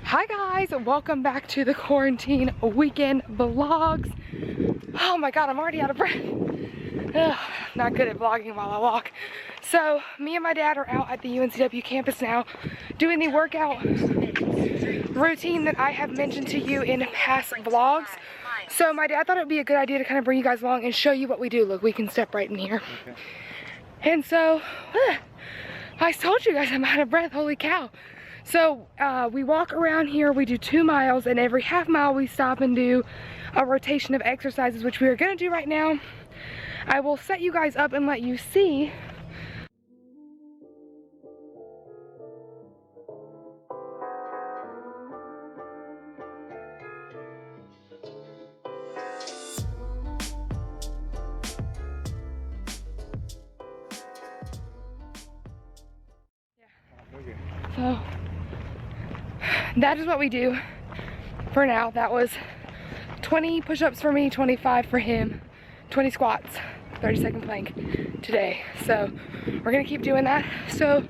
Hi guys, welcome back to the quarantine weekend vlogs. Oh my god, I'm already out of breath. Ugh, not good at vlogging while I walk. So me and my dad are out at the UNCW campus now doing the workout routine that I have mentioned to you in past vlogs. So my dad thought it would be a good idea to kind of bring you guys along and show you what we do. Look, we can step right in here. Okay. And so I told you guys I'm out of breath, holy cow. So we walk around here, we do 2 miles, and every half mile we stop and do a rotation of exercises, which we are gonna do right now. I will set you guys up and let you see. So that is what we do for now. That was 20 push-ups for me, 25 for him, 20 squats, 30-second plank today. So we're gonna keep doing that. So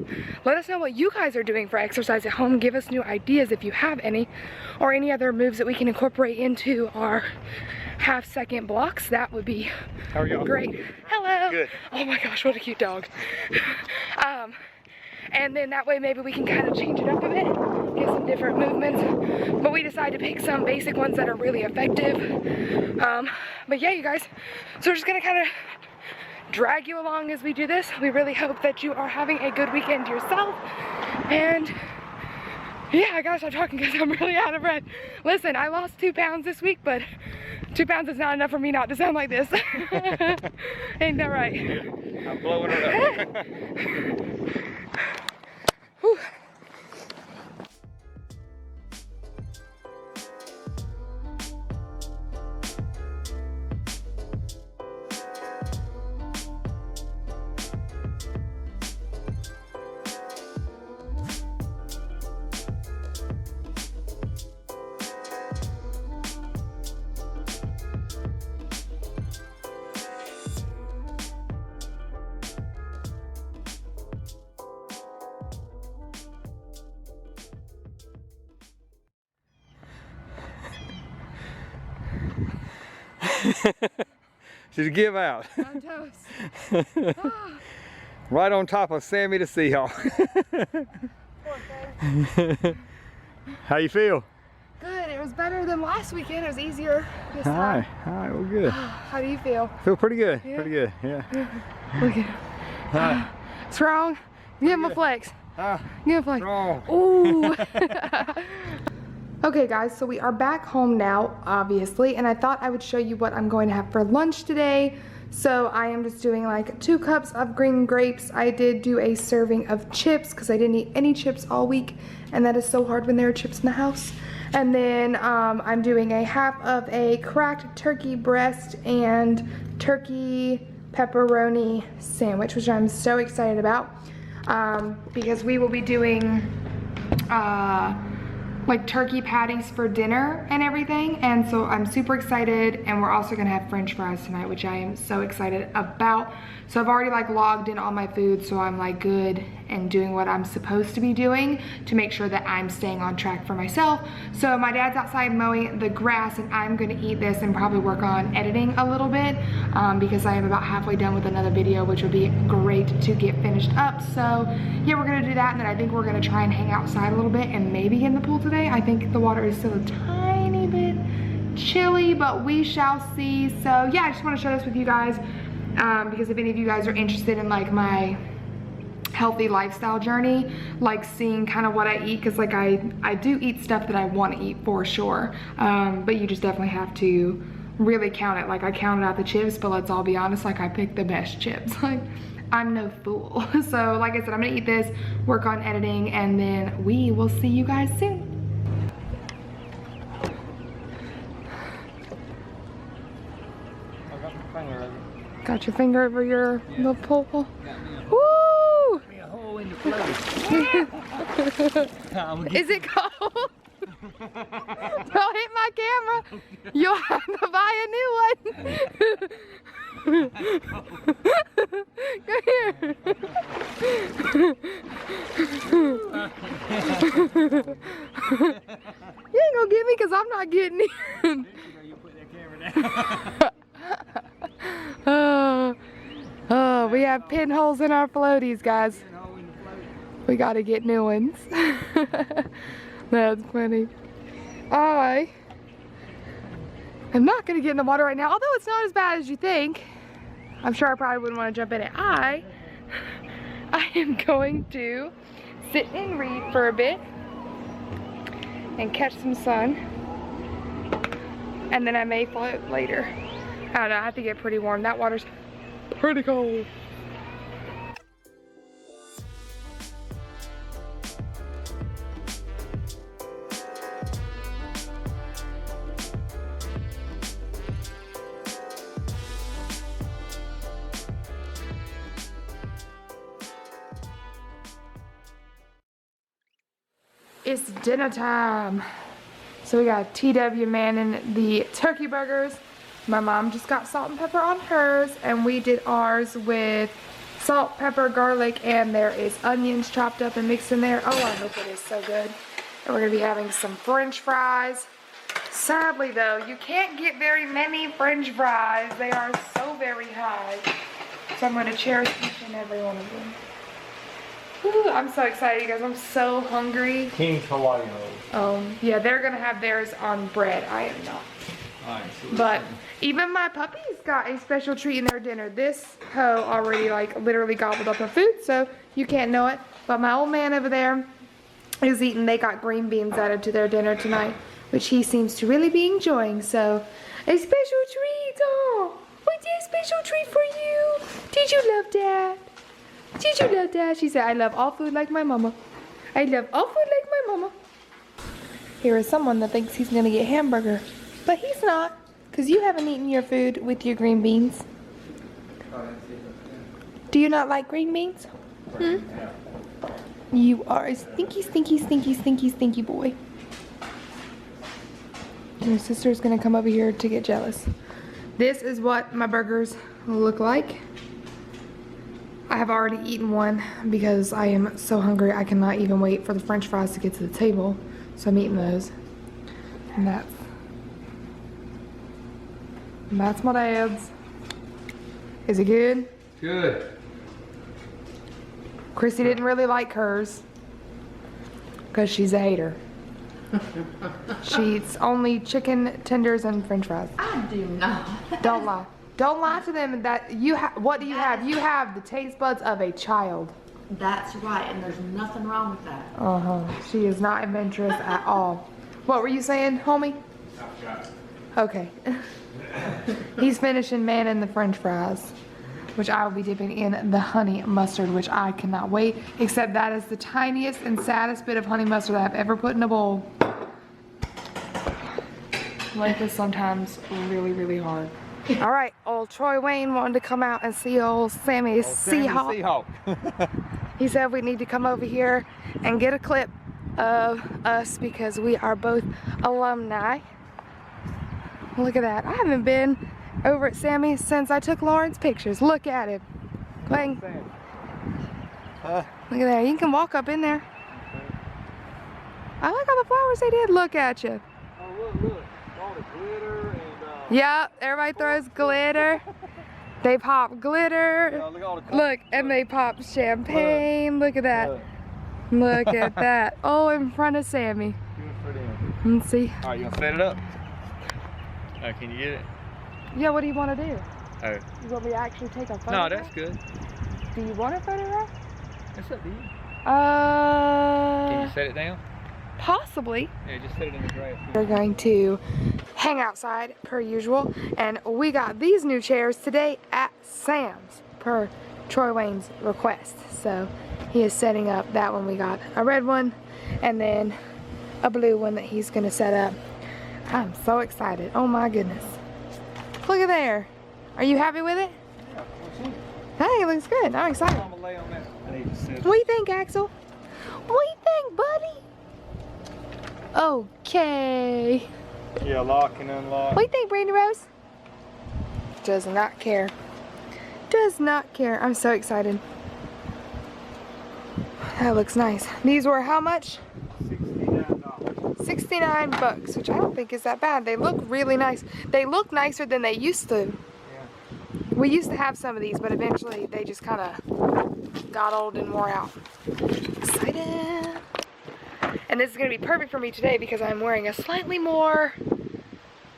let us know what you guys are doing for exercise at home. Give us new ideas if you have any, or any other moves that we can incorporate into our half-second blocks. That would be great. Hello. Good. Oh my gosh, what a cute dog. And then that way maybe we can kind of change it up a bit, get some different movements. But we decided to pick some basic ones that are really effective. But yeah, you guys, so we're just gonna kind of drag you along as we do this. We really hope that you are having a good weekend yourself. And yeah, I gotta stop talking because I'm really out of breath. Listen, I lost 2 pounds this week, but 2 pounds is not enough for me not to sound like this. Ain't that right? I'm blowing it up. Whew. Just give out. I'm toast. Ah. Right on top of Sammy the Seahawk. How you feel? Good. It was better than last weekend. It was easier this time. All right, well good. How do you feel? Feel pretty good. Yeah. Pretty good. Yeah. Look at it. Strong. Give him a flex. Give him a flex. Strong. Ooh. Okay guys, so we are back home now, obviously, and I thought I would show you what I'm going to have for lunch today. So I am just doing like 2 cups of green grapes. I did do a serving of chips because I didn't eat any chips all week, and that is so hard when there are chips in the house. And then I'm doing a half of a cracked turkey breast and turkey pepperoni sandwich, which I'm so excited about because we will be doing like turkey patties for dinner and everything, and so I'm super excited. And we're also gonna have french fries tonight, which I am so excited about. So I've already like logged in all my food, so I'm like good and doing what I'm supposed to be doing to make sure that I'm staying on track for myself. So my dad's outside mowing the grass, and I'm gonna eat this and probably work on editing a little bit because I am about halfway done with another video, which would be great to get finished up. So yeah, we're gonna do that, and then I think we're gonna try and hang outside a little bit and maybe get in the pool today. I think the water is still a tiny bit chilly, but we shall see. So yeah, I just want to share this with you guys because if any of you guys are interested in like my healthy lifestyle journey, like seeing kind of what I eat, because like I do eat stuff that I want to eat for sure, but you just definitely have to really count it. Like I counted out the chips, but let's all be honest, like I picked the best chips. Like I'm no fool. So like I said, I'm gonna eat this, work on editing, and then we will see you guys soon. Got your finger over your little pole? Woo! A hole in the place. Is it cold? Don't hit my camera. You'll have to buy a new one. Come here. You ain't gonna get me because I'm not getting in. You put that camera down. Oh, we have pinholes in our floaties, guys. We gotta get new ones. That's funny. I am not gonna get in the water right now, although it's not as bad as you think. I'm sure I probably wouldn't want to jump in it. I am going to sit and read for a bit and catch some sun, and then I may float later. I don't know, I have to get pretty warm. That water's pretty cold. It's dinner time. So we got TW manning the turkey burgers. My mom just got salt and pepper on hers, and we did ours with salt, pepper, garlic, and there is onions chopped up and mixed in there. Oh, I hope it is so good. And we're gonna be having some French fries. Sadly though, you can't get very many French fries. They are so very high. So I'm gonna cherish each and every one of them. Ooh, I'm so excited, you guys. I'm so hungry. King's Hawaii rolls. Yeah, they're gonna have theirs on bread. I am not. But even my puppies got a special treat in their dinner. This hoe already like literally gobbled up her food, so you can't know it. But my old man over there is eating. They got green beans added to their dinner tonight, which he seems to really be enjoying. So a special treat. Oh, we did a special treat for you. Did you love Dad? Did you love Dad? She said, I love all food like my mama. I love all food like my mama. Here is someone that thinks he's gonna get hamburger, but he's not, because you haven't eaten your food with your green beans. Do you not like green beans? Hmm? You are a stinky, stinky, stinky, stinky, stinky boy. Your sister's gonna come over here to get jealous. This is what my burgers look like. I have already eaten one because I am so hungry I cannot even wait for the French fries to get to the table. So I'm eating those. And that's my dad's. Is it good? Good. Chrissy didn't really like hers because she's a hater. She eats only chicken tenders and French fries. I do not. Don't lie. Don't lie to them. That you what do you have? You have the taste buds of a child. That's right, and there's nothing wrong with that. She is not adventurous at all. What were you saying, homie? Okay. He's finishing manning the French fries, which I will be dipping in the honey mustard, which I cannot wait. Except that is the tiniest and saddest bit of honey mustard that I've ever put in a bowl. Life is sometimes really, really hard. All right, old Troy Wayne wanted to come out and see old Sammy's Seahawk. He said we need to come over here and get a clip of us because we are both alumni. Look at that. I haven't been over at Sammy's since I took Lauren's pictures. Look at him. Go ahead. Look at that. You can walk up in there. I like all the flowers they did. Look at you. Oh, look. All the glitter and... Yep, everybody throws glitter. They pop glitter. Yeah, look at all the Look, and they pop champagne. Look at that. Look at that. Oh, in front of Sammy. Let's see. All right, you gonna set it up? Can you get it? Yeah, what do you want to do? Oh. You want me to actually take a photo? No, that's good. Do you want a photograph? That's up to you. Can you set it down? Possibly. Yeah, just set it in the grass. We're going to hang outside per usual, and we got these new chairs today at Sam's per Troy Wayne's request. So he is setting up that one. We got a red one and then a blue one that he's gonna set up. I'm so excited. Oh my goodness. Look at there. Are you happy with it? I think it looks good. I'm excited. I'm gonna lay on that. What do you think, Axel? What do you think, buddy? Okay. Yeah, lock and unlock. What do you think, Brandy Rose? Does not care. does not care. I'm so excited. That looks nice. These were how much? $69. 69 bucks, which I don't think is that bad. They look really nice. They look nicer than they used to. Yeah. We used to have some of these, but eventually they just kind of got old and wore out. Excited. And this is going to be perfect for me today because I'm wearing a slightly more,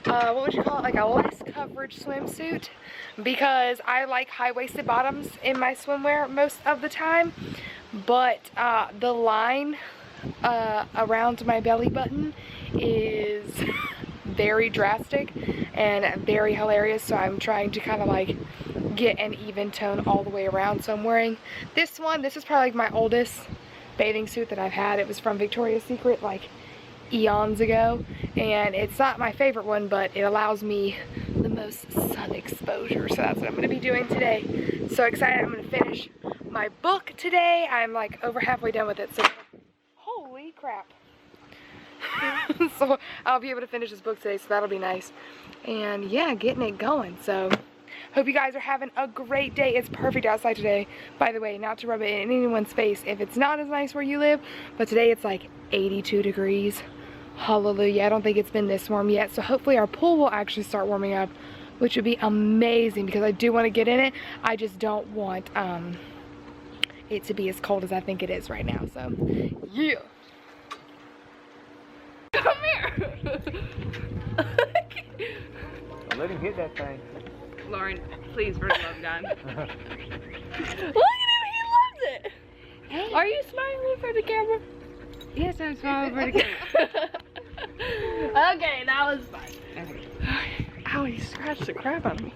what would you call it, like a less coverage swimsuit, because I like high-waisted bottoms in my swimwear most of the time, but the line around my belly button is very drastic and very hilarious, so I'm trying to kind of like get an even tone all the way around. So I'm wearing this one. This is probably like my oldest bathing suit that I've had. It was from Victoria's Secret like eons ago, and it's not my favorite one, but it allows me the most sun exposure, so that's what I'm going to be doing today. So excited. I'm going to finish my book today. I'm like over halfway done with it, so holy crap. So I'll be able to finish this book today, so that'll be nice. And yeah, getting it going. So hope you guys are having a great day. It's perfect outside today. By the way, not to rub it in anyone's face if it's not as nice where you live, but today it's like 82 degrees. Hallelujah. I don't think it's been this warm yet, so hopefully our pool will actually start warming up, which would be amazing because I do want to get in it. I just don't want it to be as cold as I think it is right now. So yeah. Come here. Let him hit that thing. Lauren, please, for the love of God. Look at him, he loves it. Hey. Are you smiling for the camera? Yes, I'm smiling for the camera. Okay, that was fun. Ow, he scratched the crap out of me.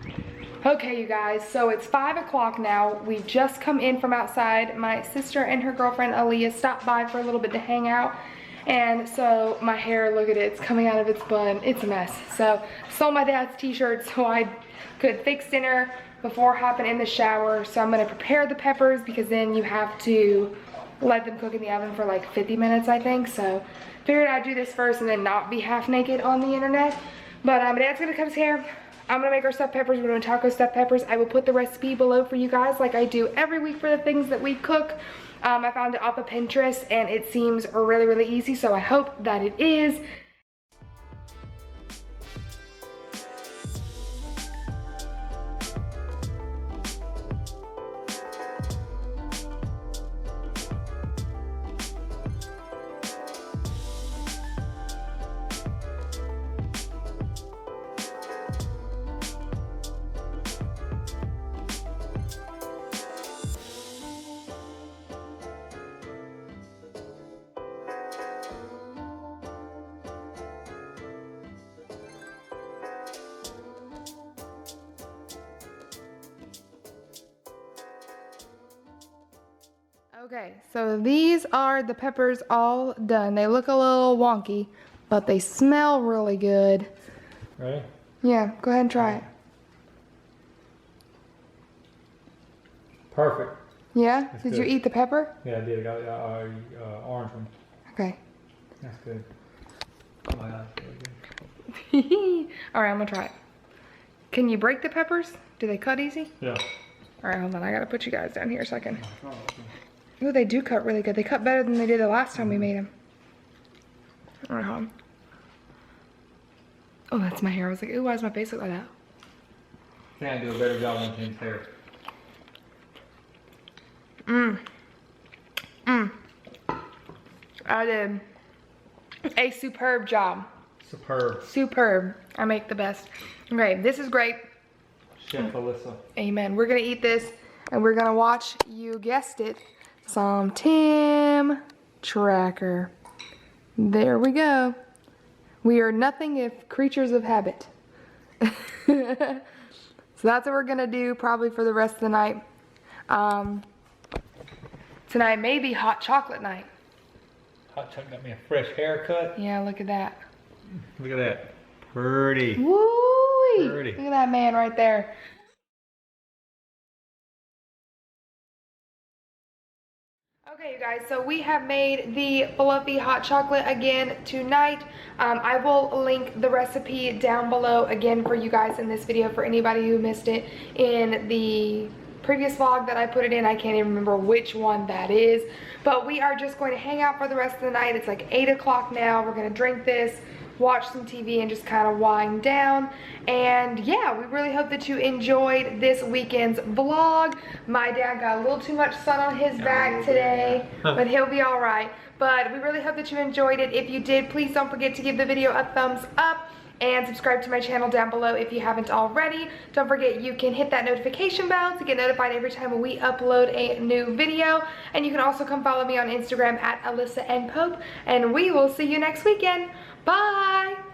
Okay, you guys, so it's 5 o'clock now. We've just come in from outside. My sister and her girlfriend, Aaliyah, stopped by for a little bit to hang out. And so my hair, look at it, it's coming out of its bun. It's a mess. So I sold my dad's t-shirt so I could fix dinner before hopping in the shower. So I'm gonna prepare the peppers because then you have to let them cook in the oven for like 50 minutes, I think. So figured I'd do this first and then not be half naked on the internet. But my dad's gonna cut his hair. I'm gonna make our stuffed peppers. We're doing taco stuffed peppers. I will put the recipe below for you guys like I do every week for the things that we cook. I found it off of Pinterest and it seems really, really easy, so I hope that it is. Okay, so these are the peppers all done. They look a little wonky, but they smell really good. Right? Yeah, go ahead and try it. Perfect. Yeah? That's Did good. you eat the pepper? Yeah, I did. I got orange one. Okay. That's good. Oh my God, that's really good. Alright, I'm gonna try it. Can you break the peppers? Do they cut easy? Yeah. Alright, hold on. I gotta put you guys down here so I can. Oh, they do cut really good. They cut better than they did the last time we made them. Alright, hold on. Oh, that's my hair. I was like, ooh, why does my face look like that? Can't do a better job on Tim's hair. I did a superb job. Superb. Superb. I make the best. Okay, this is great. Chef Alyssa. Amen. We're gonna eat this and we're gonna watch, you guessed it, some Tim Tracker. There we go. We are nothing if creatures of habit. So that's what we're gonna do probably for the rest of the night. Tonight may be hot chocolate night. Hot Chuck got me a fresh haircut. Yeah, look at that. Look at that. Pretty. Woo-wee. Pretty. Look at that man right there. Okay, you guys, so we have made the fluffy hot chocolate again tonight. I will link the recipe down below again for you guys in this video for anybody who missed it in the previous vlog that I put it in. I can't even remember which one that is. But we are just going to hang out for the rest of the night. It's like 8 o'clock now. We're going to drink this, watch some TV, and just kind of wind down. And yeah, we really hope that you enjoyed this weekend's vlog. My dad got a little too much sun on his back today, but he'll be all right. But we really hope that you enjoyed it. If you did, please don't forget to give the video a thumbs up and subscribe to my channel down below if you haven't already. Don't forget you can hit that notification bell to get notified every time we upload a new video. And you can also come follow me on Instagram at AlyssaNPope. And we will see you next weekend. Bye!